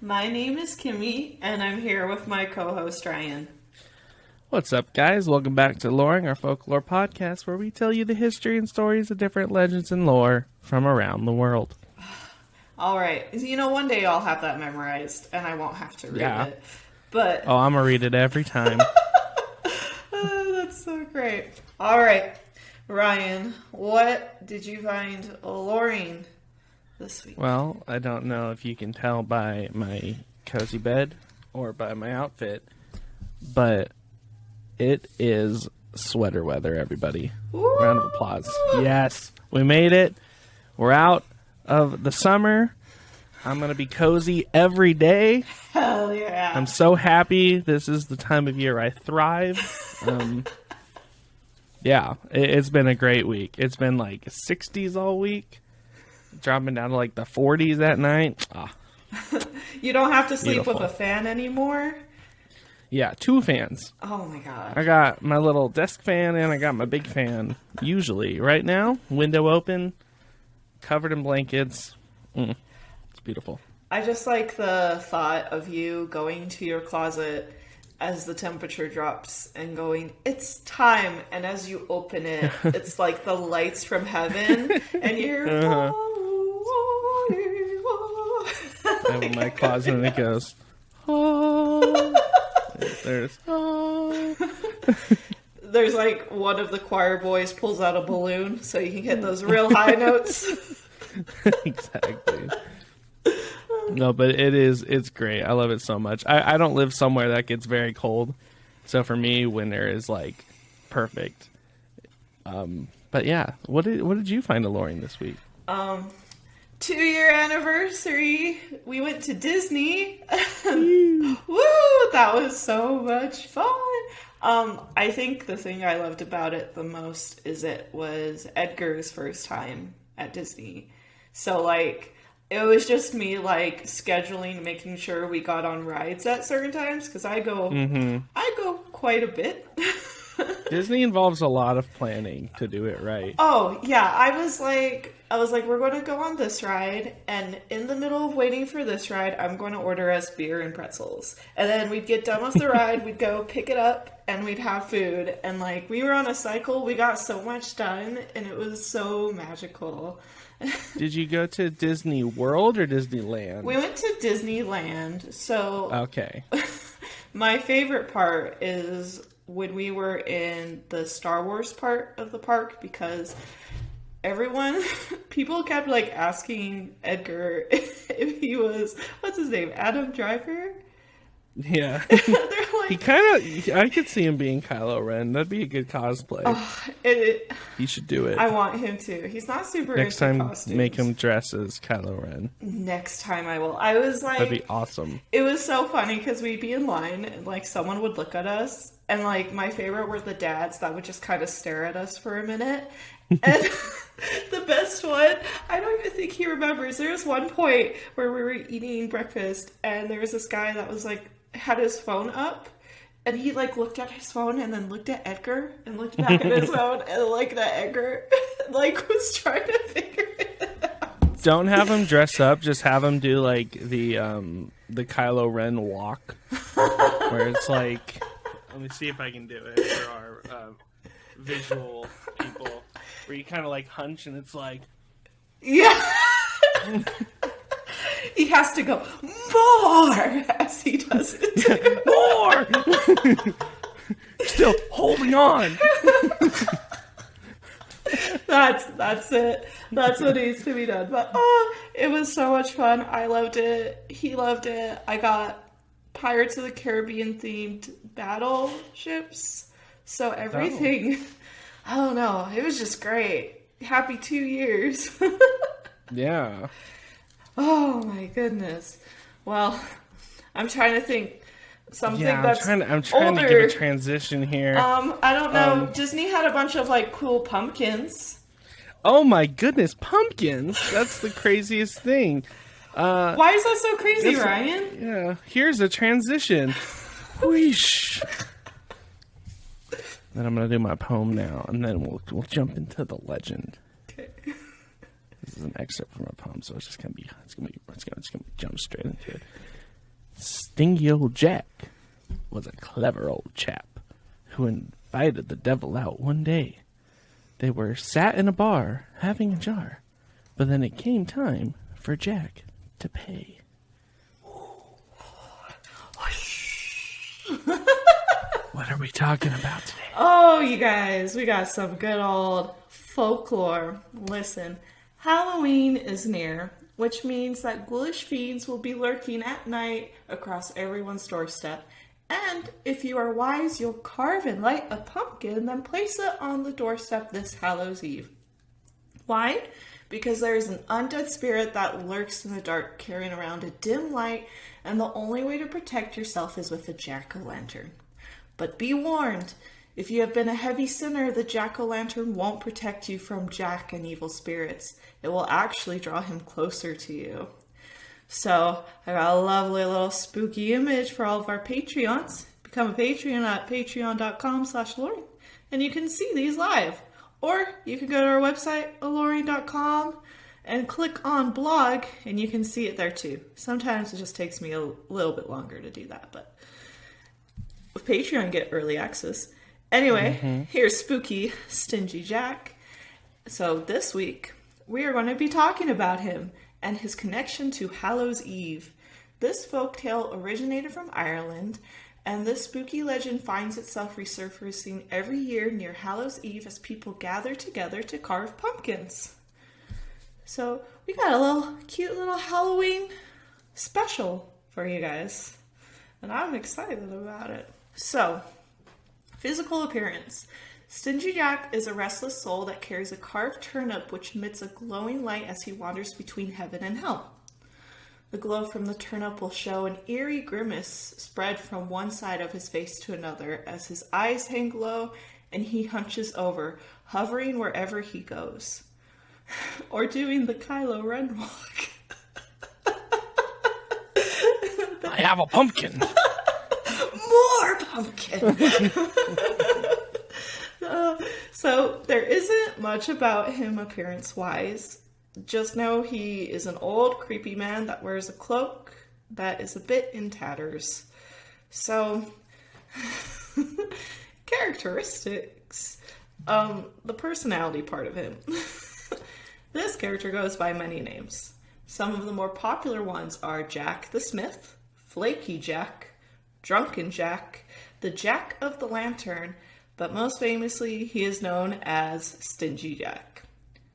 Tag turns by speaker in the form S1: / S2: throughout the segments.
S1: My name is Kimmy, and I'm here with my co-host Ryan.
S2: What's up, guys? Welcome back to Aloreing, our folklore podcast, where we tell you the history and stories of different legends and lore from around the world.
S1: All right. One day I'll have that memorized, and I won't have to read it. But
S2: oh, I'm going to read it every time.
S1: That's so great. All right. Ryan, what did you find alluring this week?
S2: Well, I don't know if you can tell by my cozy bed or by my outfit, but it is sweater weather, everybody.
S1: Ooh.
S2: Round of applause. Yes, we made it. We're out of the summer. I'm going to be cozy every day.
S1: Hell yeah.
S2: I'm so happy. This is the time of year I thrive. Yeah, it's been a great week. It's been like 60s all week, dropping down to like the 40s at night.
S1: You don't have to sleep
S2: Beautiful.
S1: with a fan anymore?
S2: Yeah, 2 fans.
S1: Oh my god.
S2: I got my little desk fan and I got my big fan. Usually, right now, window open, covered in blankets. It's beautiful.
S1: I just like the thought of you going to your closet as the temperature drops and going, it's time. And as you open it, it's like the lights from heaven and you're
S2: I have my closet and it goes, oh. There's, oh.
S1: There's like one of the choir boys pulls out a balloon so you can get those real high notes.
S2: Exactly. No, but it's great. I love it so much. I don't live somewhere that gets very cold. So for me, winter is like perfect. But yeah, what did you find alluring this week?
S1: 2-year anniversary. We went to Disney. Woo! That was so much fun. I think the thing I loved about it the most is it was Edgar's first time at Disney. So like it was just me like scheduling, making sure we got on rides at certain times because I go quite a bit.
S2: Disney involves a lot of planning to do it right.
S1: Oh yeah, I was like, we're going to go on this ride, and in the middle of waiting for this ride, I'm going to order us beer and pretzels, and then we'd get done with the ride, we'd go pick it up, and we'd have food, and like we were on a cycle. We got so much done, and it was so magical.
S2: Did you go to Disney World or Disneyland?
S1: We went to Disneyland. So
S2: okay.
S1: My favorite part is when we were in the Star Wars part of the park because people kept like asking Edgar if he was, what's his name, Adam Driver?
S2: Yeah.
S1: They're like,
S2: I could see him being Kylo Ren. That'd be a good cosplay. He should do it.
S1: I want him to. He's not super
S2: Next
S1: into
S2: time,
S1: costumes.
S2: make him dress as Kylo Ren.
S1: Next time I will. I was like...
S2: That'd be awesome.
S1: It was so funny because we'd be in line and like someone would look at us and like my favorite were the dads that would just kind of stare at us for a minute. And the best one, I don't even think he remembers. There was one point where we were eating breakfast and there was this guy that was like, had his phone up and he like looked at his phone and then looked at Edgar and looked back at his phone and looked at Edgar like was trying to figure it out.
S2: Don't have him dress up, just have him do like the Kylo Ren walk where it's like, let me see if I can do it for our visual people, where you kind of like hunch and it's like,
S1: yeah. He has to go more as he does it.
S2: More! Still holding on.
S1: That's it. That's what needs to be done. But it was so much fun. I loved it. He loved it. I got Pirates of the Caribbean themed battleships. So everything, I don't know. It was just great. Happy 2 years.
S2: Yeah.
S1: Oh my goodness. Well, I'm trying to think something that's
S2: I'm trying
S1: older.
S2: to give a transition here.
S1: I don't know. Disney had a bunch of like cool pumpkins.
S2: Oh my goodness, pumpkins! That's the craziest thing.
S1: Why is that so crazy, Ryan?
S2: Yeah, here's a transition. Whoosh. Then I'm gonna do my poem now, and then we'll jump into the legend.
S1: Okay.
S2: This is an excerpt from a poem, so it's gonna jump straight into it. Stingy old Jack was a clever old chap who invited the devil out one day. They were sat in a bar having a jar, but then it came time for Jack to pay. What are we talking about today?
S1: Oh, you guys, we got some good old folklore. Listen, Halloween is near, which means that ghoulish fiends will be lurking at night across everyone's doorstep. And if you are wise, you'll carve and light a pumpkin, then place it on the doorstep this Hallows Eve. Why? Because there is an undead spirit that lurks in the dark, carrying around a dim light, and the only way to protect yourself is with a jack-o'-lantern. But be warned, if you have been a heavy sinner, the jack-o'-lantern won't protect you from Jack and evil spirits. It will actually draw him closer to you. So, I got a lovely little spooky image for all of our Patreons. Become a Patreon at patreon.com/Aloreing, and you can see these live. Or you can go to our website, Aloreing.com, and click on blog, and you can see it there too. Sometimes it just takes me a little bit longer to do that, but with Patreon, get early access. Anyway, Here's spooky Stingy Jack. So this week, we are going to be talking about him and his connection to Hallows Eve. This folktale originated from Ireland, and this spooky legend finds itself resurfacing every year near Hallows Eve as people gather together to carve pumpkins. So we got a cute little Halloween special for you guys, and I'm excited about it. So, physical appearance. Stingy Jack is a restless soul that carries a carved turnip which emits a glowing light as he wanders between heaven and hell. The glow from the turnip will show an eerie grimace spread from one side of his face to another as his eyes hang low and he hunches over, hovering wherever he goes. Or doing the Kylo Ren walk.
S2: I have a pumpkin.
S1: More pumpkin! So there isn't much about him appearance-wise. Just know he is an old, creepy man that wears a cloak that is a bit in tatters. So, characteristics. The personality part of him. This character goes by many names. Some of the more popular ones are Jack the Smith, Flaky Jack, Drunken Jack, the Jack of the Lantern, but most famously, he is known as Stingy Jack.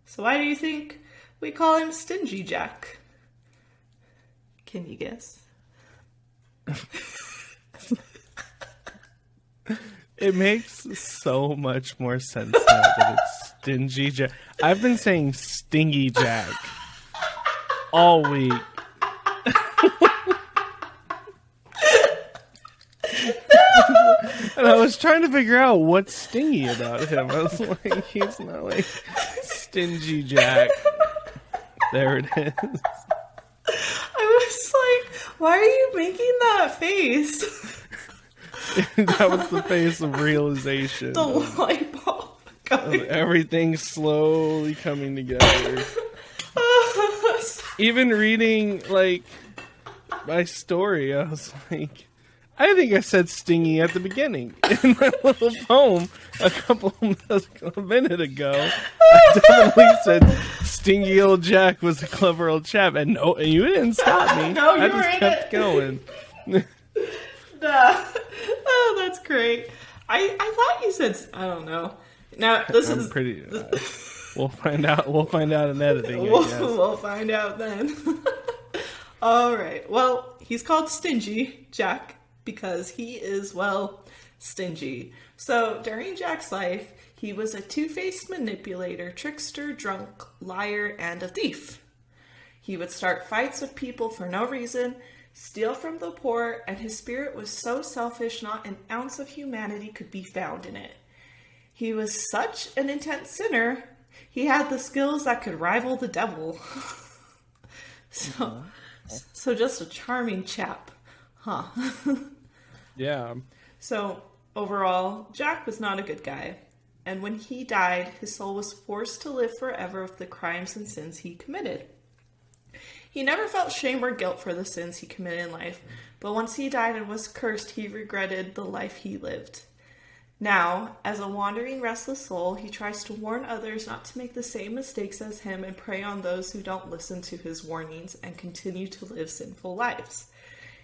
S1: So why do you think we call him Stingy Jack? Can you guess?
S2: It makes so much more sense now that it's Stingy Jack. I've been saying Stingy Jack all week. And I was trying to figure out what's stingy about him. I was like, he's not like Stingy Jack. There it is.
S1: I was like, why are you making that face?
S2: That was the face of realization.
S1: The light bulb.
S2: Of everything slowly coming together. Even reading, like, my story, I was like, I think I said stingy at the beginning in my little poem a minute ago. I definitely said Stingy old Jack was a clever old chap, and no, you didn't stop me.
S1: No, you
S2: I
S1: were
S2: just
S1: in
S2: kept
S1: it.
S2: going.
S1: Nah. Oh, that's great. I thought you said, I don't know. Now this
S2: I'm
S1: is
S2: pretty. We'll find out. We'll find out in editing. I guess.
S1: We'll find out then. All right. Well, he's called Stingy Jack because he is, well, stingy. So during Jack's life, he was a two-faced manipulator, trickster, drunk, liar, and a thief. He would start fights with people for no reason, steal from the poor, and his spirit was so selfish not an ounce of humanity could be found in it. He was such an intense sinner, he had the skills that could rival the devil. So just a charming chap, huh?
S2: Yeah.
S1: So overall, Jack was not a good guy. And when he died, his soul was forced to live forever with the crimes and sins he committed. He never felt shame or guilt for the sins he committed in life, but once he died and was cursed, he regretted the life he lived. Now, as a wandering, restless soul, he tries to warn others not to make the same mistakes as him and prey on those who don't listen to his warnings and continue to live sinful lives.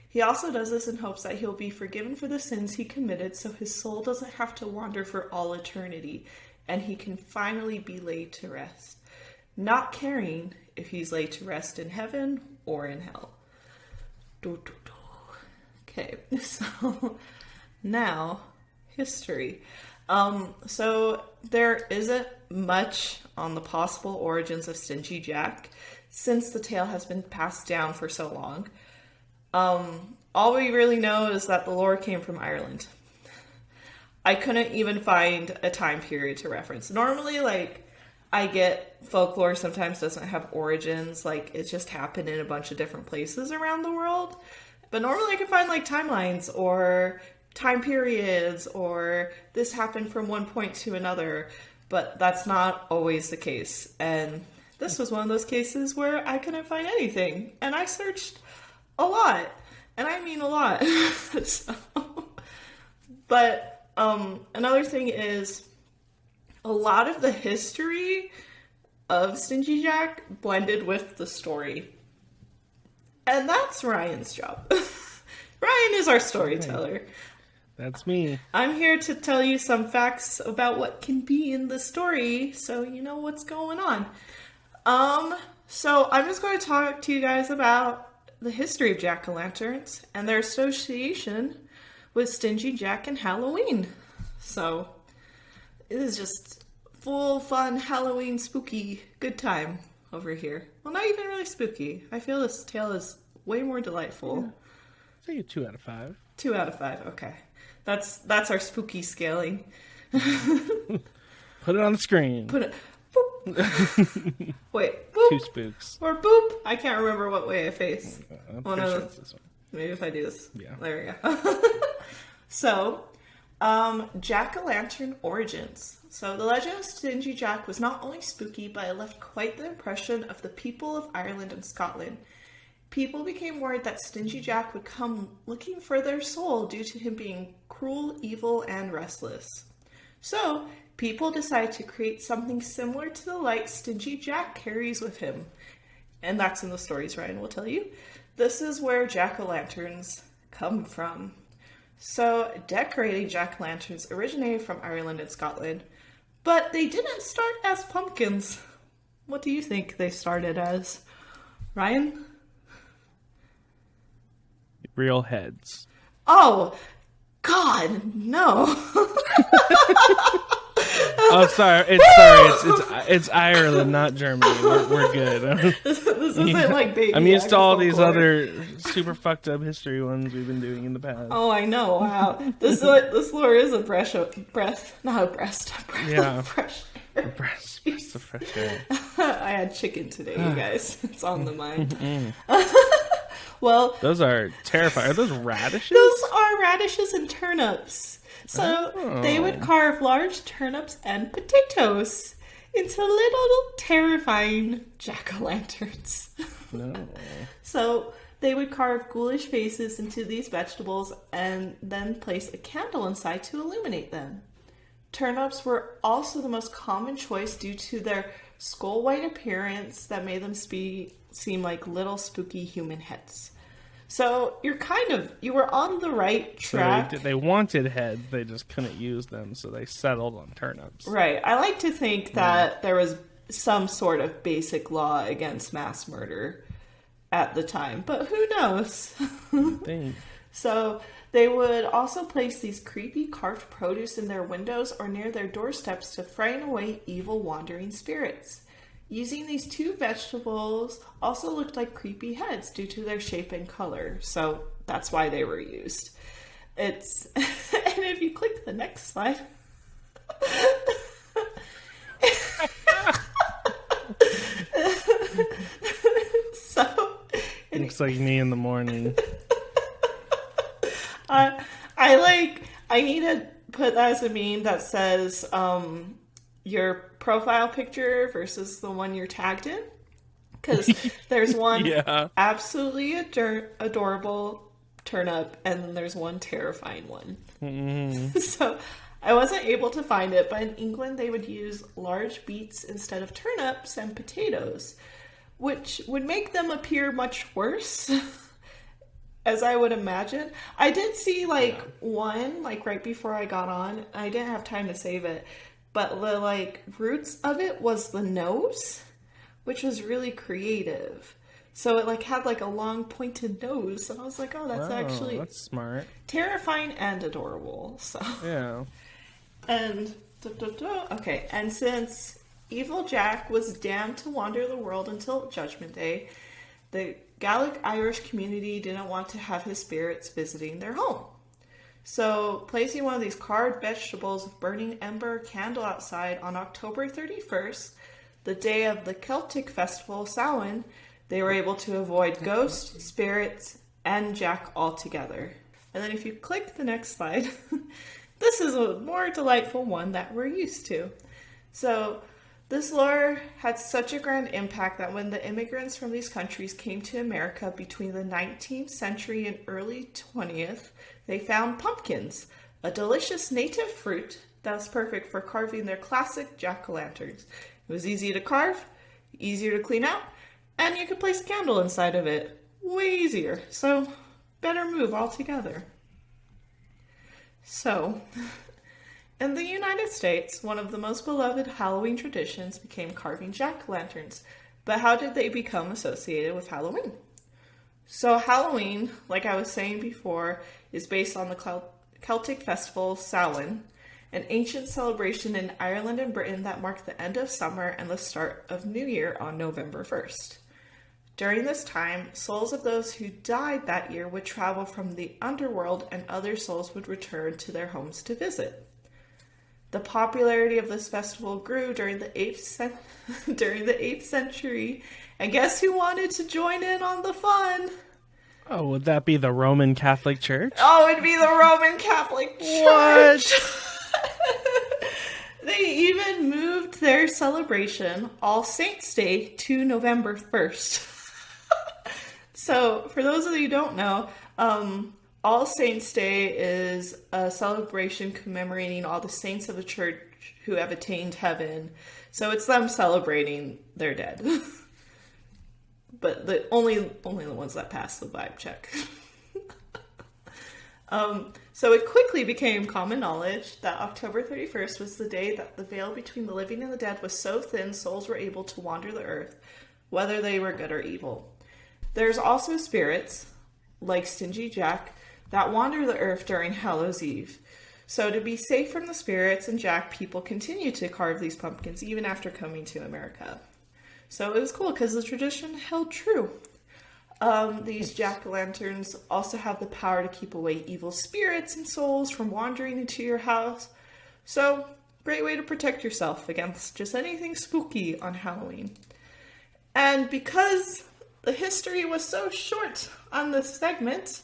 S1: He also does this in hopes that he'll be forgiven for the sins he committed so his soul doesn't have to wander for all eternity and he can finally be laid to rest, not caring if he's laid to rest in heaven or in hell. Okay, so now history. So there isn't much on the possible origins of Stingy Jack since the tale has been passed down for so long. All we really know is that the lore came from Ireland. I couldn't even find a time period to reference. Normally, like, I get folklore sometimes doesn't have origins, like, it just happened in a bunch of different places around the world. But normally I can find, like, timelines or time periods or this happened from one point to another. But that's not always the case. And this was one of those cases where I couldn't find anything. And I searched a lot. And I mean a lot. So, but another thing is a lot of the history of Stingy Jack blended with the story. And that's Ryan's job. Ryan is our storyteller.
S2: That's me.
S1: I'm here to tell you some facts about what can be in the story so you know what's going on. So I'm just going to talk to you guys about the history of jack-o'-lanterns and their association with Stingy Jack and Halloween. So it is just full fun Halloween spooky good time over here. Well, not even really spooky. I feel this tale is way more delightful.
S2: Yeah. I'll take a 2 out of 5.
S1: 2 out of 5, okay. That's our spooky scaling.
S2: Put it on the screen.
S1: Put it. Boop. Wait. Boop.
S2: 2 spooks.
S1: Or boop. I can't remember what way I face.
S2: I'm
S1: One
S2: pretty
S1: of
S2: sure
S1: the-
S2: it's this one.
S1: Maybe if I do this.
S2: Yeah.
S1: There we go. So, jack-o'-lantern origins. So the legend of Stingy Jack was not only spooky, but it left quite the impression of the people of Ireland and Scotland. People became worried that Stingy Jack would come looking for their soul due to him being cruel, evil, and restless. So, people decided to create something similar to the light Stingy Jack carries with him. And that's in the stories Ryan will tell you. This is where jack-o'-lanterns come from. So, decorating jack-o'-lanterns originated from Ireland and Scotland, but they didn't start as pumpkins. What do you think they started as? Ryan?
S2: Real heads.
S1: Oh, God, no.
S2: Oh, sorry. It's Ireland, not Germany. We're good.
S1: This isn't like baby.
S2: I'm used to all these
S1: folklore.
S2: other super fucked up history ones we've been doing in the past.
S1: Oh, I know. Wow. This lore is a breath, not a breast. A breath
S2: Yeah.
S1: of fresh air.
S2: Breath of fresh air.
S1: I had chicken today, you guys. It's on the mind. Well,
S2: Those are terrifying. Are those radishes?
S1: those are radishes and turnips. So
S2: Oh.
S1: they would carve large turnips and potatoes into little terrifying jack-o'-lanterns.
S2: No.
S1: So they would carve ghoulish faces into these vegetables and then place a candle inside to illuminate them. Turnips were also the most common choice due to their skull white appearance that made them seem like little spooky human heads. So you were on the right track.
S2: So they wanted heads, they just couldn't use them, so they settled on turnips.
S1: Right. I like to think that there was some sort of basic law against mass murder at the time, but who knows?
S2: I think.
S1: So they would also place these creepy carved produce in their windows or near their doorsteps to frighten away evil wandering spirits. Using these 2 vegetables also looked like creepy heads due to their shape and color, so that's why they were used. And if you click the next slide. So
S2: Looks like me in the morning.
S1: I need to put that as a meme that says your profile picture versus the one you're tagged in. Because there's one
S2: Yeah.
S1: absolutely adorable turnip, and then there's one terrifying one. So I wasn't able to find it, but in England they would use large beets instead of turnips and potatoes, which would make them appear much worse, as I would imagine. I did see one right before I got on. I didn't have time to save it, but the roots of it was the nose, which was really creative. So it had a long pointed nose, and I was like, oh, that's
S2: smart.
S1: terrifying and adorable. So
S2: Yeah.
S1: and okay, and since Evil Jack was damned to wander the world until Judgment Day, the Gaelic Irish community didn't want to have his spirits visiting their home. So, placing one of these carved vegetables of burning ember candle outside on October 31st, the day of the Celtic festival Samhain, they were able to avoid ghosts, spirits, and Jack altogether. And then if you click the next slide, this is a more delightful one that we're used to. So, this lore had such a grand impact that when the immigrants from these countries came to America between the 19th century and early 20th, they found pumpkins, a delicious native fruit that was perfect for carving their classic jack-o'-lanterns. It was easy to carve, easier to clean out, and you could place a candle inside of it. Way easier. So, better move altogether. So, in the United States, one of the most beloved Halloween traditions became carving jack-o'-lanterns. But how did they become associated with Halloween? So Halloween, like I was saying before, is based on the Celtic festival Samhain, an ancient celebration in Ireland and Britain that marked the end of summer and the start of New Year on November 1st. During this time, souls of those who died that year would travel from the underworld, and other souls would return to their homes to visit. The popularity of this festival grew during the 8th century, and guess who wanted to join in on the fun?
S2: Oh, would that be the Roman Catholic Church?
S1: Oh, it'd be the Roman Catholic Church! What? They even moved their celebration, All Saints' Day, to November 1st. So, for those of you who don't know, All Saints' Day is a celebration commemorating all the saints of the church who have attained heaven. So it's them celebrating their dead. But only the ones that pass the vibe check. So it quickly became common knowledge that October 31st was the day that the veil between the living and the dead was so thin souls were able to wander the earth, whether they were good or evil. There's also spirits, like Stingy Jack, that wander the earth during Hallows Eve. So to be safe from the spirits and Jack, people continue to carve these pumpkins even after coming to America. So it was cool because the tradition held true. These jack-o'-lanterns also have the power to keep away evil spirits and souls from wandering into your house. So, great way to protect yourself against just anything spooky on Halloween. And because the history was so short on this segment,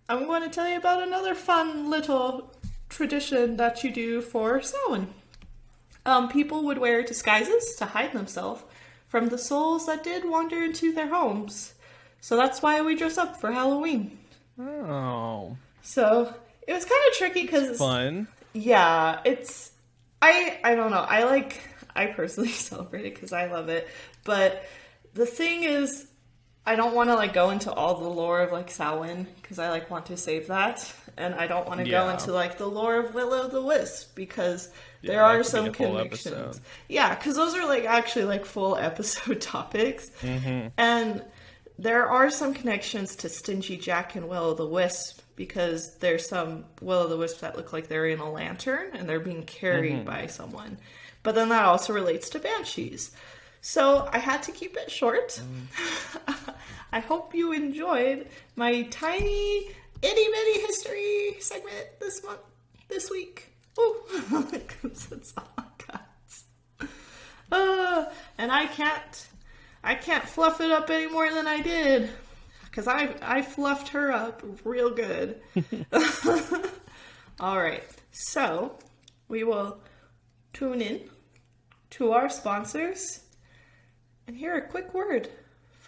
S1: I'm going to tell you about another fun little tradition that you do for Samhain. People would wear disguises to hide themselves from the souls that did wander into their homes. So that's why we dress up for Halloween.
S2: Oh.
S1: So it was kind of tricky because it's
S2: fun.
S1: Yeah, it's I don't know. I personally celebrate it because I love it. But the thing is, I don't want to go into all the lore of Samhain because I want to save that, and I don't want to go into the lore of Will-O'-the-Wisp because there are some connections. Yeah, because those are actually full episode topics, and there are some connections to Stingy Jack and Will-O'-the-Wisp because there's some Will-O'-the-Wisps that look like they're in a lantern and they're being carried by someone, but then that also relates to banshees. So I had to keep it short. I hope you enjoyed my tiny itty-bitty history segment this week. Oh, it's all cuts. And I can't fluff it up any more than I did, because I fluffed her up real good. All right, so we will tune in to our sponsors and hear a quick word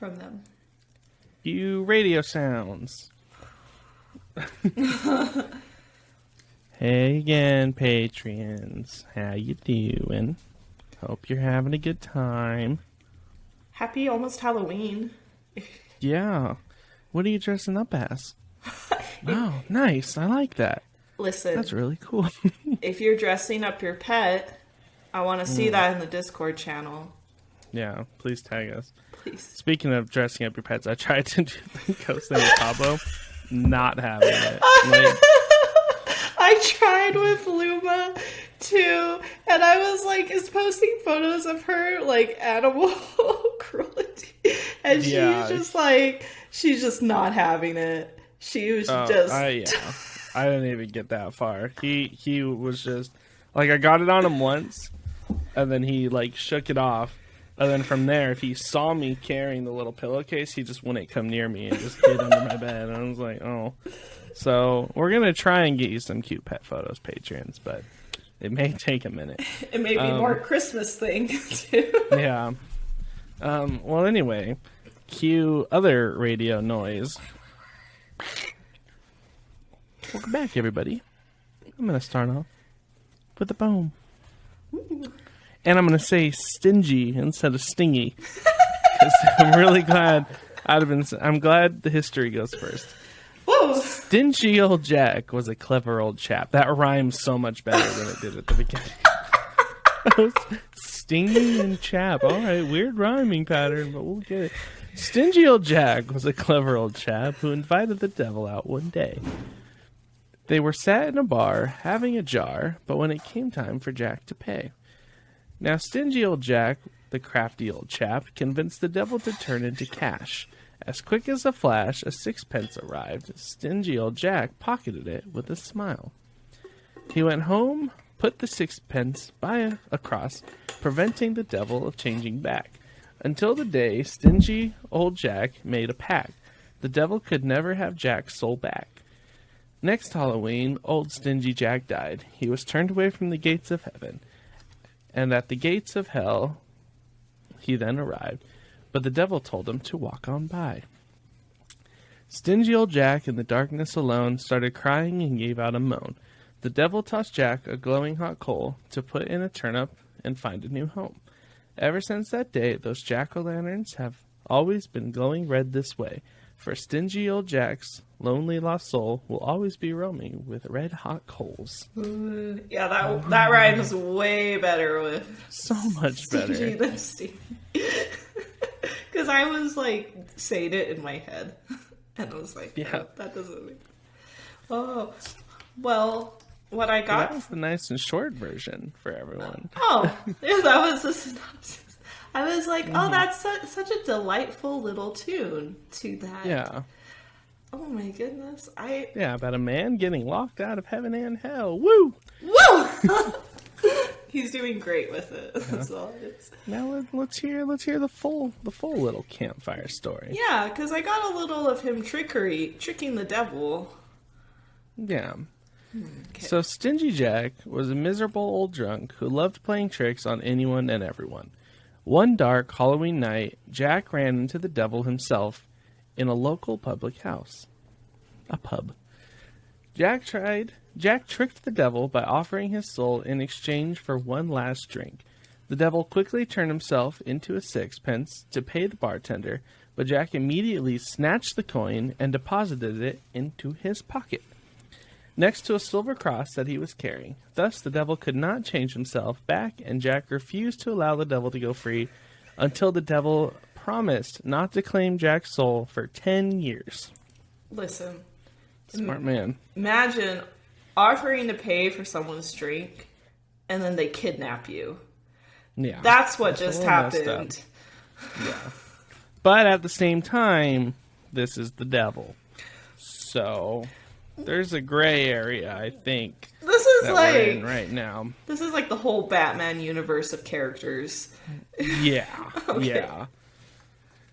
S1: from them.
S2: Cue radio sounds. Hey again, Patreons. How you doing? Hope you're having a good time.
S1: Happy almost Halloween.
S2: Yeah. What are you dressing up as? Oh, nice. I like that.
S1: Listen.
S2: That's really cool.
S1: If you're dressing up your pet, I want to see that in the Discord channel.
S2: Yeah, please tag us.
S1: Please.
S2: Speaking of dressing up your pets, I tried to do the Ghost in the Cabo. Not having it. Like,
S1: I tried with Luma too, and I was like, is posting photos of her like animal cruelty, and she's just like, she's just not having it. She was
S2: I didn't even get that far. He was just like, I got it on him once, and then he like shook it off, and then from there, if he saw me carrying the little pillowcase, he just wouldn't come near me and just hid under my bed. And I was like, oh. So we're gonna try and get you some cute pet photos, patrons, but it may take a minute.
S1: It may be more Christmas thing too.
S2: Yeah. Well, anyway, cue other radio noise. Welcome back, everybody. I'm gonna start off with a poem, and I'm gonna say stingy instead of stingy, because I'm really glad I'm glad the history goes first.
S1: Whoa.
S2: Stingy old Jack was a clever old chap. That rhymes so much better than it did at the beginning. Stingy and chap. All right, weird rhyming pattern, but we'll get it. Stingy old Jack was a clever old chap who invited the devil out one day. They were sat in a bar, having a jar, but when it came time for Jack to pay. Now, stingy old Jack, the crafty old chap, convinced the devil to turn into cash. As quick as a flash, a sixpence arrived. Stingy old Jack pocketed it with a smile. He went home, put the sixpence by across, preventing the devil of changing back. Until the day stingy old Jack made a pact. The devil could never have Jack's soul back. Next Halloween, old stingy Jack died. He was turned away from the gates of heaven, and at the gates of hell he then arrived. But the devil told him to walk on by. Stingy old Jack, in the darkness alone, started crying and gave out a moan. The devil tossed Jack a glowing hot coal to put in a turnip and find a new home. Ever since that day, those jack-o'-lanterns have always been glowing red this way, for stingy old Jack's lonely lost soul will always be roaming with red-hot coals.
S1: Yeah, that rhymes way better with
S2: so much better
S1: stingy than stingy. Because I was like saying it in my head, and I was like,
S2: yeah,
S1: oh, that doesn't make. Oh, well, what I got.
S2: That was the nice and short version for everyone.
S1: Oh, yeah, that was the synopsis. I was like, oh, that's such a delightful little tune to that.
S2: Yeah.
S1: Oh my goodness,
S2: Yeah, about a man getting locked out of heaven and hell. Woo!
S1: Woo! He's doing great with it. That's all it is.
S2: Now let's hear the full little campfire story.
S1: Yeah, because I got a little of him tricking the devil.
S2: Yeah.
S1: Okay.
S2: So Stingy Jack was a miserable old drunk who loved playing tricks on anyone and everyone. One dark Halloween night, Jack ran into the devil himself in a local public house. A pub. Jack tricked the devil by offering his soul in exchange for one last drink. The devil quickly turned himself into a sixpence to pay the bartender, but Jack immediately snatched the coin and deposited it into his pocket, next to a silver cross that he was carrying. Thus, the devil could not change himself back, and Jack refused to allow the devil to go free until the devil promised not to claim Jack's soul for 10 years.
S1: Listen.
S2: Smart man.
S1: Imagine offering to pay for someone's drink, and then they kidnap you.
S2: Yeah.
S1: That's what just happened.
S2: Yeah. But at the same time, this is the devil. So there's a gray area, I think.
S1: This is
S2: that
S1: like
S2: we're in right now.
S1: This is like the whole Batman universe of characters.
S2: Yeah.
S1: Okay.
S2: Yeah.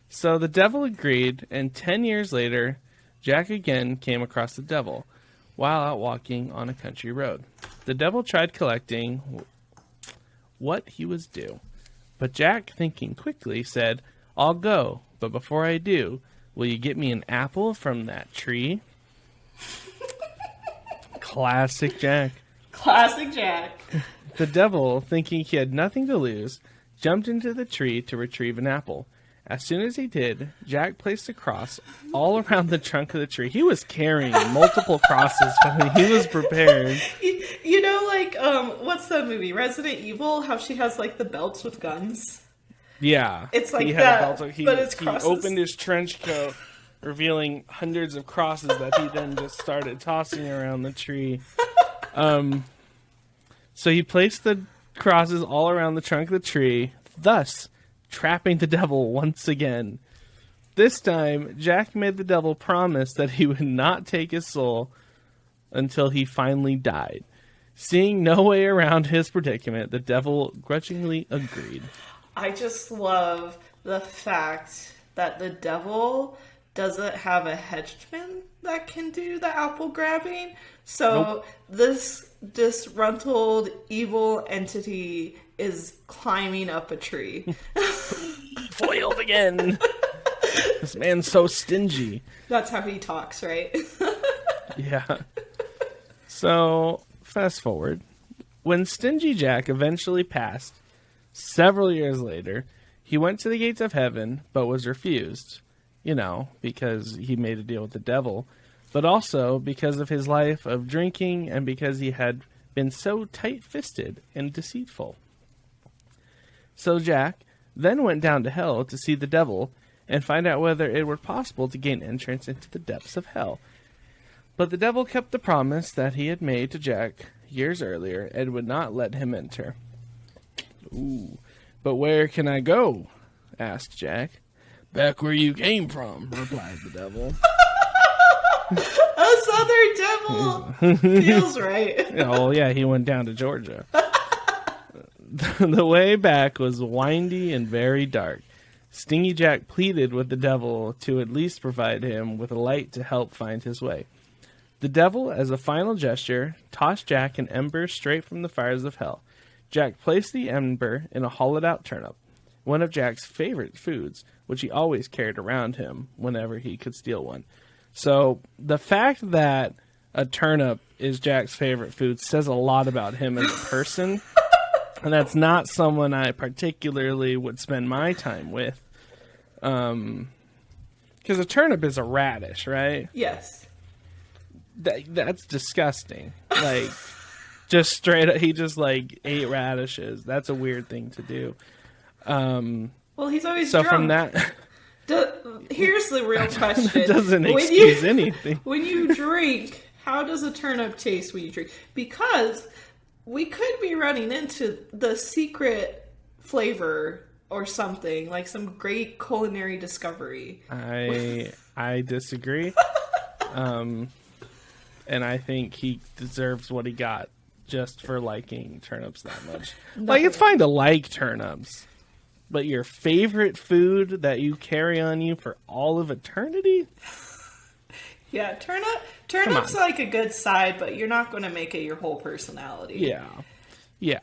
S2: So the devil agreed, and 10 years later, Jack again came across the devil while out walking on a country road. The devil tried collecting what he was due, but Jack, thinking quickly, said, I'll go, but before I do, will you get me an apple from that tree? Classic Jack.
S1: Classic Jack.
S2: The devil, thinking he had nothing to lose, jumped into the tree to retrieve an apple. As soon as he did, Jack placed a cross all around the trunk of the tree. He was carrying multiple crosses. He was prepared.
S1: You know, like, what's that movie, Resident Evil? How she has, like, the belts with guns?
S2: Yeah.
S1: It's like
S2: he
S1: that,
S2: had a belt,
S1: but it's
S2: he
S1: crosses.
S2: opened his trench coat, revealing hundreds of crosses that he then just started tossing around the tree. So he placed the crosses all around the trunk of the tree, thus trapping the devil once again. This time, Jack made the devil promise that he would not take his soul until he finally died. Seeing no way around his predicament, the devil grudgingly agreed.
S1: I just love the fact that the devil doesn't have a henchman that can do the apple grabbing. So
S2: Nope.
S1: This disgruntled evil entity is climbing up a tree.
S2: Foiled again. This man's so stingy.
S1: That's how he talks, right?
S2: Yeah. So, fast forward. When Stingy Jack eventually passed, several years later, he went to the gates of heaven, but was refused. You know, because he made a deal with the devil, but also because of his life of drinking and because he had been so tight-fisted and deceitful. So Jack then went down to hell to see the devil and find out whether it were possible to gain entrance into the depths of hell. But the devil kept the promise that he had made to Jack years earlier and would not let him enter. Ooh, but where can I go? Asked Jack. Back where you came from, replied the devil.
S1: A southern devil! Feels right.
S2: Oh, yeah, he went down to Georgia. The way back was windy and very dark. Stingy Jack pleaded with the devil to at least provide him with a light to help find his way. The devil, as a final gesture, tossed Jack an ember straight from the fires of hell. Jack placed the ember in a hollowed-out turnip, one of Jack's favorite foods, which he always carried around him whenever he could steal one. So the fact that a turnip is Jack's favorite food says a lot about him as a person. And that's not someone I particularly would spend my time with. Because a turnip is a radish, right?
S1: Yes.
S2: That's disgusting. Like, just straight up, he just, like, ate radishes. That's a weird thing to do.
S1: Well, he's always
S2: so
S1: drunk.
S2: from that...
S1: Here's the real question.
S2: That doesn't excuse anything.
S1: When you drink, how does a turnip taste when you drink? Because we could be running into the secret flavor or something, like some great culinary discovery.
S2: I disagree. And I think he deserves what he got just for liking turnips that much. Like, it's fine to like turnips. But your favorite food that you carry on you for all of eternity?
S1: Yeah, turnip's like a good side, but you're not going to make it your whole personality.
S2: Yeah.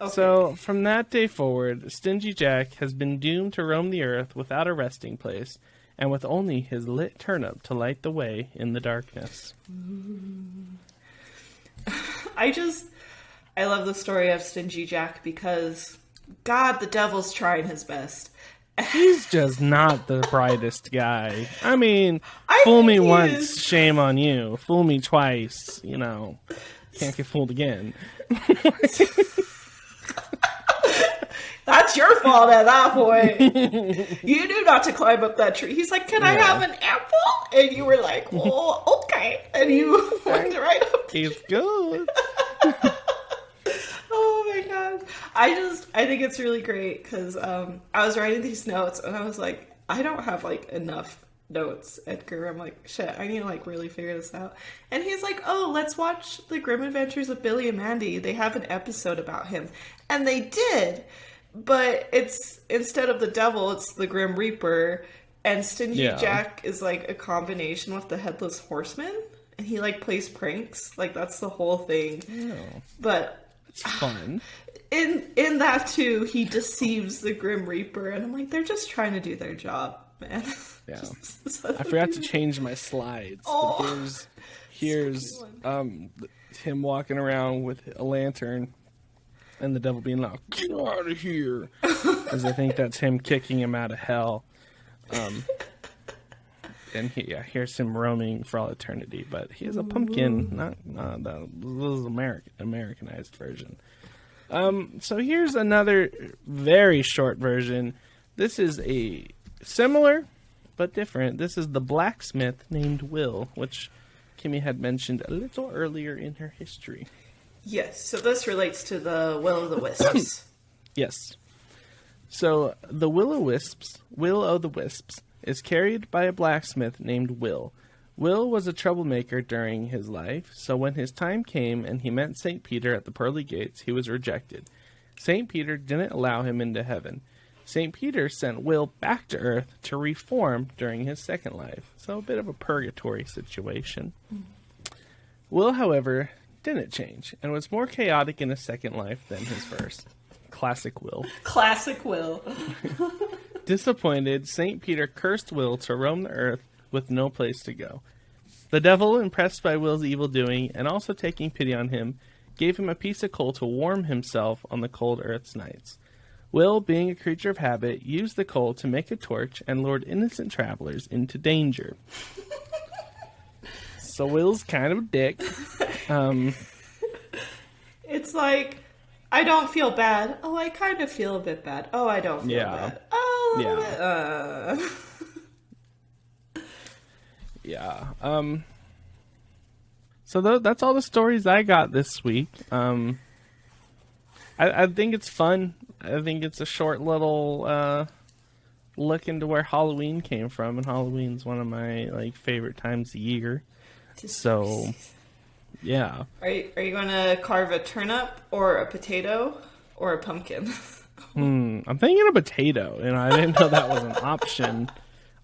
S1: Okay.
S2: So, from that day forward, Stingy Jack has been doomed to roam the earth without a resting place, and with only his lit turnip to light the way in the darkness.
S1: I love the story of Stingy Jack because... God, the devil's trying his best.
S2: He's just not the brightest guy. I mean, fool me once, shame on you. Fool me twice, you know, can't get fooled again.
S1: That's your fault at that point. You knew not to climb up that tree. He's like, can I have an apple? And you were like, oh, okay. And you went right up.
S2: He's good.
S1: Oh my god. I think it's really great because I was writing these notes and I was like, I don't have like enough notes, Edgar. I'm like, shit, I need to like really figure this out. And he's like, oh, let's watch The Grim Adventures of Billy and Mandy. They have an episode about him. And they did. But it's, instead of the devil, it's the Grim Reaper. And Stingy Jack is like a combination with the Headless Horseman. And he like plays pranks. Like that's the whole thing.
S2: Oh,
S1: But
S2: it's fun.
S1: in that too, he deceives the Grim Reaper, and I'm like, they're just trying to do their job, man.
S2: Yeah. I forgot to change my slides.
S1: Oh.
S2: But here's him walking around with a lantern and the devil being like, "Get out of here." Because I think that's him kicking him out of hell. And here's him roaming for all eternity. But he is a pumpkin, not this is Americanized version. So here's another very short version. This is a similar but different. This is the blacksmith named Will, which Kimmy had mentioned a little earlier in her history.
S1: Yes, so this relates to the Will-o'-the-Wisps.
S2: Yes. So the Will-o'-the-Wisps, is carried by a blacksmith named Will. Will was a troublemaker during his life, so when his time came and he met St. Peter at the pearly gates, he was rejected. St. Peter didn't allow him into heaven. St. Peter sent Will back to Earth to reform during his second life, so a bit of a purgatory situation. Will, however, didn't change, and was more chaotic in his second life than his first. Classic Will.
S1: Classic Will.
S2: Disappointed, St. Peter cursed Will to roam the earth with no place to go. The devil, impressed by Will's evil doing, and also taking pity on him, gave him a piece of coal to warm himself on the cold earth's nights. Will, being a creature of habit, used the coal to make a torch and lured innocent travelers into danger. So Will's kind of a dick.
S1: It's like, I don't feel bad. Oh, I kind of feel a bit bad. Oh, I don't feel bad. Oh, a little bit.
S2: Yeah. So that's all the stories I got this week. I think it's fun. I think it's a short little look into where Halloween came from, and Halloween's one of my favorite times of year. So, yeah.
S1: Are you going to carve a turnip or a potato or a pumpkin?
S2: I'm thinking a potato, and I didn't know that was an option.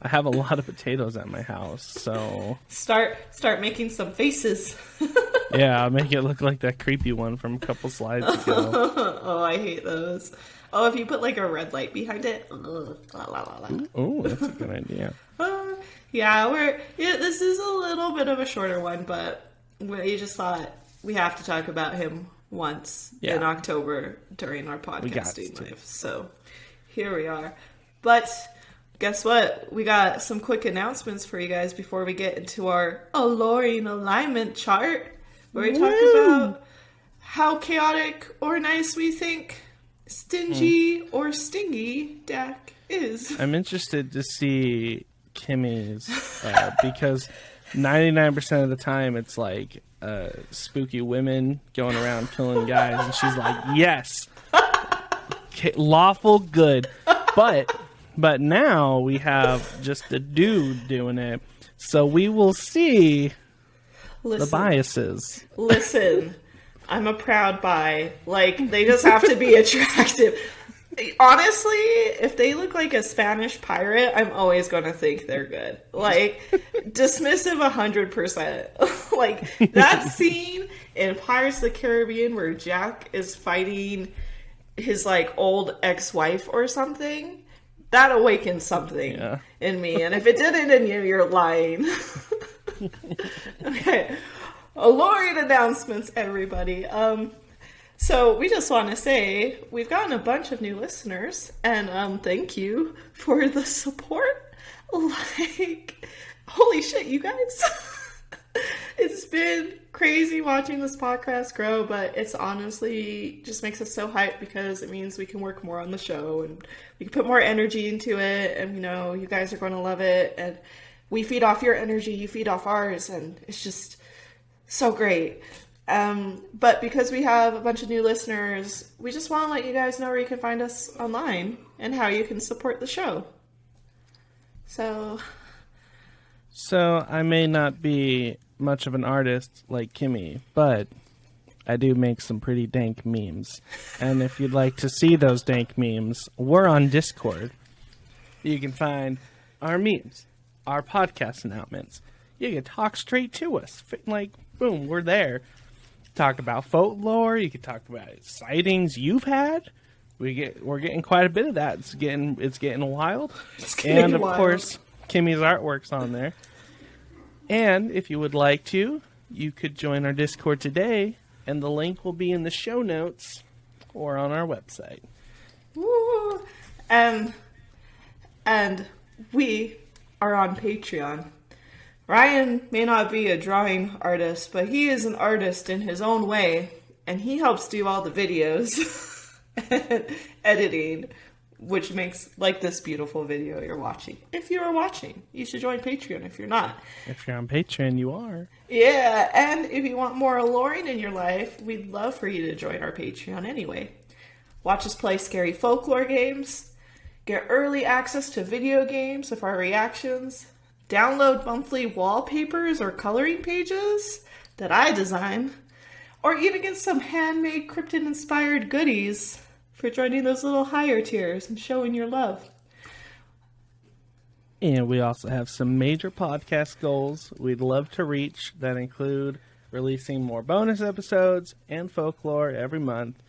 S2: I have a lot of potatoes at my house, so
S1: start making some faces.
S2: Yeah, make it look like that creepy one from a couple slides ago.
S1: Oh, I hate those. Oh, if you put like a red light behind it.
S2: Oh, that's a good idea.
S1: This is a little bit of a shorter one, but we just thought we have to talk about him once in October during our podcasting life. So here we are. But guess what? We got some quick announcements for you guys before we get into our Aloreing alignment chart, where we talk about how chaotic or nice we think Stingy or Stingy Jack is.
S2: I'm interested to see Kimmy's because 99% of the time it's like spooky women going around killing guys, and she's like, yes, lawful good. But now we have just a dude doing it, so we will see the biases.
S1: Listen, I'm a proud bi. Like, they just have to be attractive. Honestly, if they look like a Spanish pirate, I'm always going to think they're good. Like, dismissive 100%. Like, that scene in Pirates of the Caribbean where Jack is fighting his, like, old ex-wife or something, that awakens something in me. And if it didn't in you, you're lying. Okay. Aloreing announcements, everybody. So we just want to say we've gotten a bunch of new listeners, and thank you for the support. Like, holy shit, you guys. It's been crazy watching this podcast grow, but it's honestly just makes us so hyped because it means we can work more on the show and we can put more energy into it, and you guys are going to love it, and we feed off your energy, you feed off ours, and it's just so great. But because we have a bunch of new listeners, we just want to let you guys know where you can find us online and how you can support the show. So
S2: I may not be much of an artist like Kimmy, but I do make some pretty dank memes. And if you'd like to see those dank memes, we're on Discord. You can find our memes, our podcast announcements. You can talk straight to us. Like, boom, we're there. talk about folklore. You could talk about sightings you've had. We're getting quite a bit of that. It's getting wild. And of course, Kimmy's artwork's on there. And if you would like to, you could join our Discord today, and the link will be in the show notes or on our website.
S1: Woo! And we are on Patreon. Ryan may not be a drawing artist, but he is an artist in his own way, and he helps do all the videos and editing, which makes like this beautiful video you're watching. If you are watching, you should join Patreon. If you're not,
S2: if you're on Patreon, you are.
S1: Yeah, and if you want more Aloreing in your life, we'd love for you to join our Patreon anyway. Watch us play scary folklore games, get early access to video games of our reactions, download monthly wallpapers or coloring pages that I design, or even get some handmade cryptid-inspired goodies for joining those little higher tiers and showing your love.
S2: And we also have some major podcast goals we'd love to reach that include releasing more bonus episodes and folklore every month,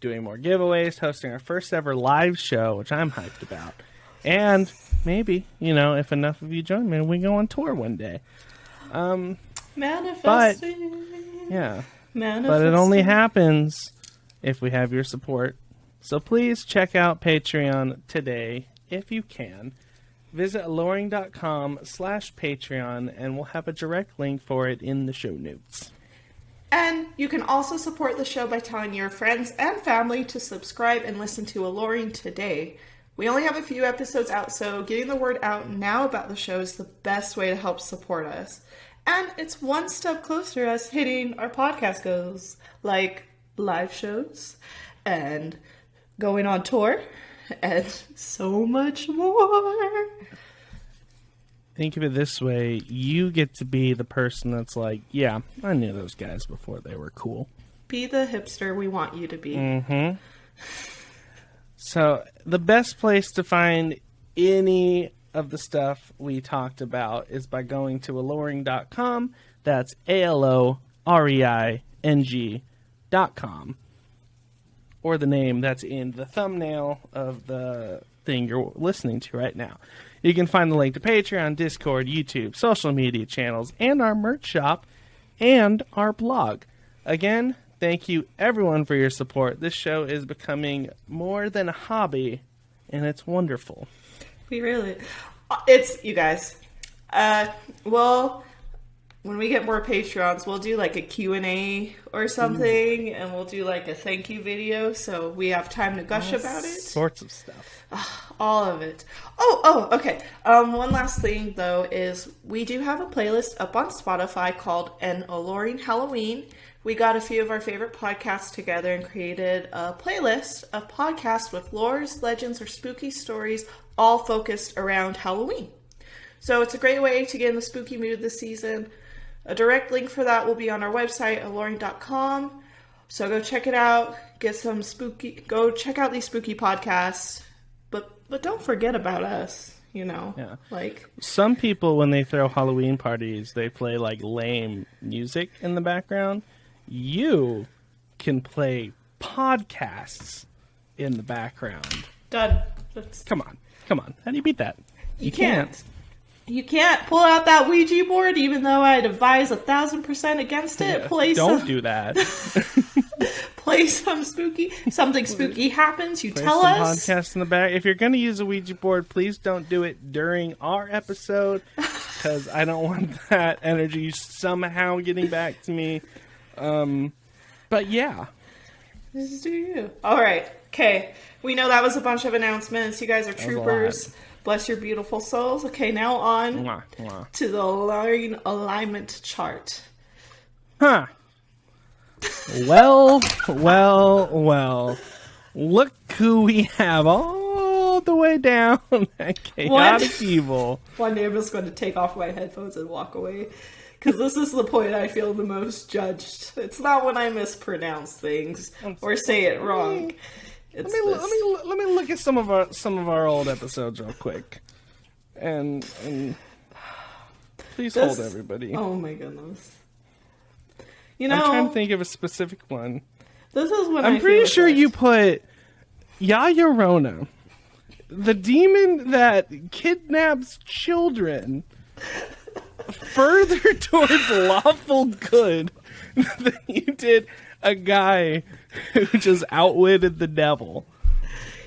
S2: doing more giveaways, hosting our first ever live show, which I'm hyped about. And maybe, if enough of you join me, we go on tour one day.
S1: Manifesting.
S2: But it only happens if we have your support. So please check out Patreon today if you can. Visit aloreing.com/Patreon and we'll have a direct link for it in the show notes.
S1: And you can also support the show by telling your friends and family to subscribe and listen to Aloreing today. We only have a few episodes out, so getting the word out now about the show is the best way to help support us. And it's one step closer to us hitting our podcast goals, like live shows and going on tour and so much more.
S2: Think of it this way. You get to be the person that's like, yeah, I knew those guys before they were cool.
S1: Be the hipster we want you to be.
S2: Mm-hmm. So the best place to find any of the stuff we talked about is by going to aloreing.com. That's ALOREING.com. Or the name that's in the thumbnail of the thing you're listening to right now. You can find the link to Patreon, Discord, YouTube, social media channels, and our merch shop, and our blog. Again, thank you everyone for your support. This show is becoming more than a hobby, and it's wonderful.
S1: It's, you guys, well, when we get more Patreons, we'll do like a Q&A or something, and we'll do like a thank you video so we have time to gush about it.
S2: Sorts of stuff.
S1: All of it. Oh, okay. One last thing, though, is we do have a playlist up on Spotify called An Aloreing Halloween. We got a few of our favorite podcasts together and created a playlist of podcasts with lores, legends, or spooky stories all focused around Halloween. So it's a great way to get in the spooky mood this season. A direct link for that will be on our website, aloreing.com. So go check it out. Go check out these spooky podcasts. But don't forget about us,
S2: Yeah.
S1: Like,
S2: some people, when they throw Halloween parties, they play like lame music in the background. You can play podcasts in the background.
S1: done.
S2: Come on. How do you beat that?
S1: You can't. You can't pull out that Ouija board, even though I'd advise 1,000% against it.
S2: Yeah, don't do that.
S1: Play something spooky happens. You
S2: play
S1: tell
S2: some
S1: us.
S2: Podcast in the back. If you're going to use a Ouija board, please don't do it during our episode, because I don't want that energy somehow getting back to me. But yeah.
S1: Just do you. All right. Okay. We know that was a bunch of announcements. You guys are troopers. Bless your beautiful souls. Okay, now on to the Aloreing alignment chart.
S2: Huh. Well. Look who we have all the way down at Chaotic Evil.
S1: One day I'm just going to take off my headphones and walk away. Because this is the point I feel the most judged. It's not when I mispronounce things or say it wrong.
S2: Let me look at some of our old episodes real quick, and please hold everybody.
S1: Oh my goodness! You know,
S2: I'm trying to think of a specific one.
S1: This is when
S2: I'm pretty sure you put Yayorona, the demon that kidnaps children, further towards lawful good than you did a guy who just outwitted the devil.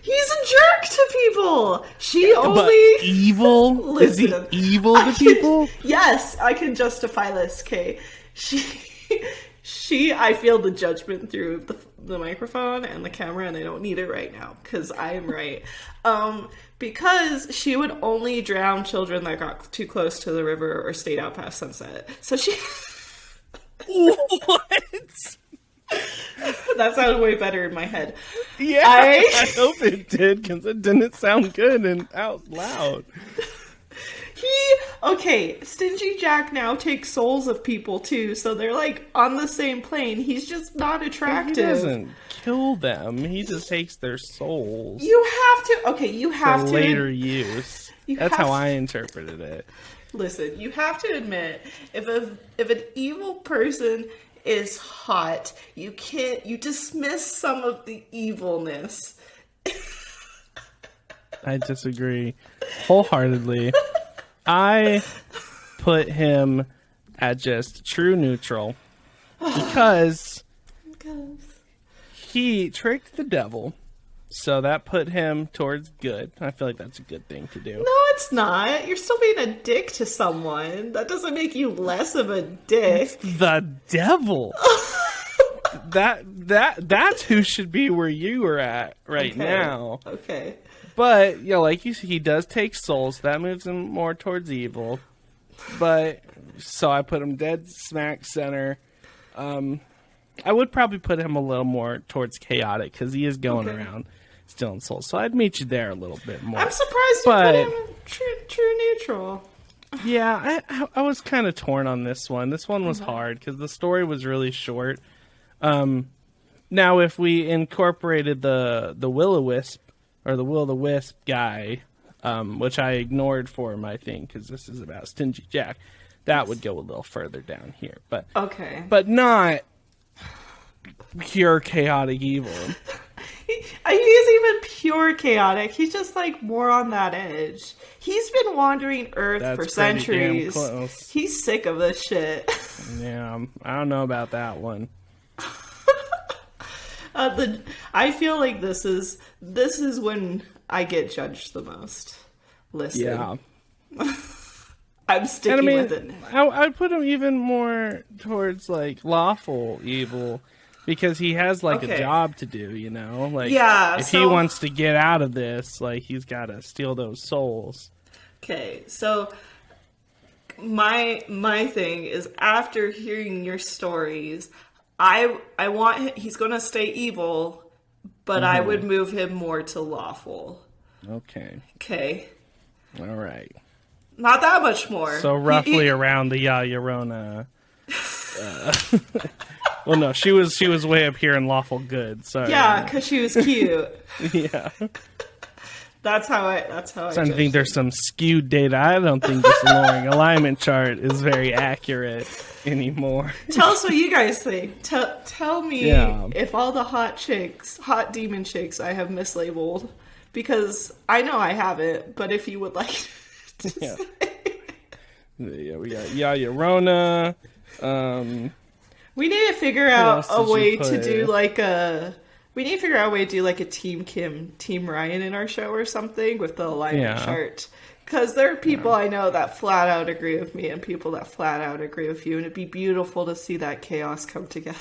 S1: He's a jerk to people. She only
S2: But evil?
S1: Listen,
S2: Is he evil to people?
S1: Yes, I can justify this, Kay. I feel the judgment through the microphone and the camera, and I don't need it right now because I am right. Because she would only drown children that got too close to the river or stayed out past sunset. So she.
S2: What?
S1: That sounded way better in my head.
S2: Yeah, I hope it did because it didn't sound good and out loud.
S1: Okay, Stingy Jack now takes souls of people too, so they're like on the same plane. He's just not attractive.
S2: He doesn't kill them. He just takes their souls.
S1: You have to. Okay, you have
S2: for
S1: to.
S2: later use. That's how I interpreted it.
S1: Listen, you have to admit if an evil person is hot, you dismiss some of the evilness.
S2: I disagree wholeheartedly. I put him at just true neutral because he tricked the devil, so that put him towards good. I feel like that's a good thing to do.
S1: No, it's not. You're still being a dick to someone. That doesn't make you less of a dick.
S2: It's the devil. That's who should be where you are at right now.
S1: Okay.
S2: But, you know, like you said, he does take souls. That moves him more towards evil. But, so I put him dead smack center. I would probably put him a little more towards chaotic, because he is going around stealing souls. So I'd meet you there a little bit more.
S1: I'm surprised you put him true neutral.
S2: Yeah, I was kind of torn on this one. This one was hard, because the story was really short. Now, if we incorporated the Will-O-Wisp, or the Will-O-Wisp guy, which I ignored for my thing, because this is about Stingy Jack, that would go a little further down here. But not pure chaotic evil.
S1: He's even pure chaotic. He's just like more on that edge. He's been wandering Earth for centuries. He's sick of this shit.
S2: Yeah, I don't know about that one.
S1: I feel like this is when I get judged the most. Listen. Yeah. I'm sticking with it.
S2: I'd put him even more towards like lawful evil, because he has like a job to do, you know? Like, if he wants to get out of this, like, he's got to steal those souls. Okay,
S1: so my thing is, after hearing your stories, I want he's going to stay evil, but I would move him more to lawful. Okay.
S2: All right.
S1: Not that much more.
S2: So roughly around the Yayorona. Well, no, she was way up here in lawful good. Sorry.
S1: Yeah, because she was cute.
S2: Yeah.
S1: That's how I.
S2: I think there's some skewed data. I don't think this Aloreing alignment chart is very accurate anymore.
S1: Tell us what you guys think. Tell me if all the hot demon chicks I have mislabeled, because I know I haven't. But if you would like to say.
S2: Yeah, we got Yayorona.
S1: We need to figure out a way to do like a. We need to figure out a way to do like a Team Kim, Team Ryan in our show or something with the alignment chart. Because there are people I know that flat out agree with me and people that flat out agree with you. And it'd be beautiful to see that chaos come together.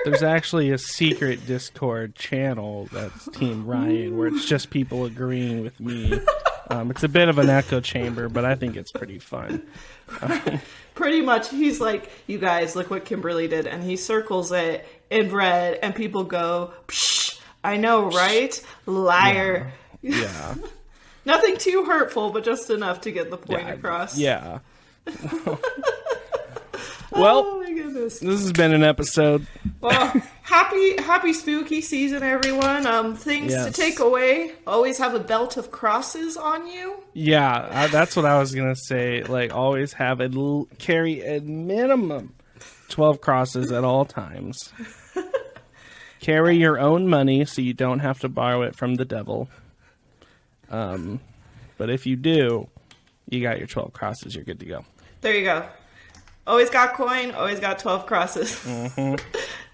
S2: There's actually a secret Discord channel that's Team Ryan where it's just people agreeing with me. It's a bit of an echo chamber, but I think it's pretty fun.
S1: Pretty much, he's like, you guys, look what Kimberly did. And he circles it in red, and people go, psh, I know, right? Liar.
S2: Yeah.
S1: Nothing too hurtful, but just enough to get the point across.
S2: Yeah. Well,
S1: oh my goodness.
S2: This has been an episode.
S1: Well, happy spooky season, everyone. Things to take away. Always have a belt of crosses on you.
S2: Yeah, that's what I was going to say. Like, always carry a minimum 12 crosses at all times. Carry your own money so you don't have to borrow it from the devil. But if you do, you got your 12 crosses. You're good to go.
S1: There you go. Always got coin, always got 12 crosses.
S2: Mm-hmm.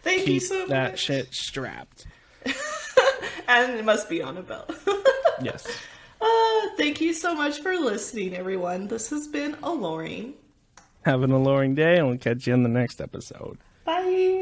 S1: Thank you so much.
S2: Keep that shit strapped.
S1: And it must be on a belt.
S2: Yes.
S1: Thank you so much for listening, everyone. This has been Aloreing.
S2: Have an alluring day, and we'll catch you in the next episode.
S1: Bye.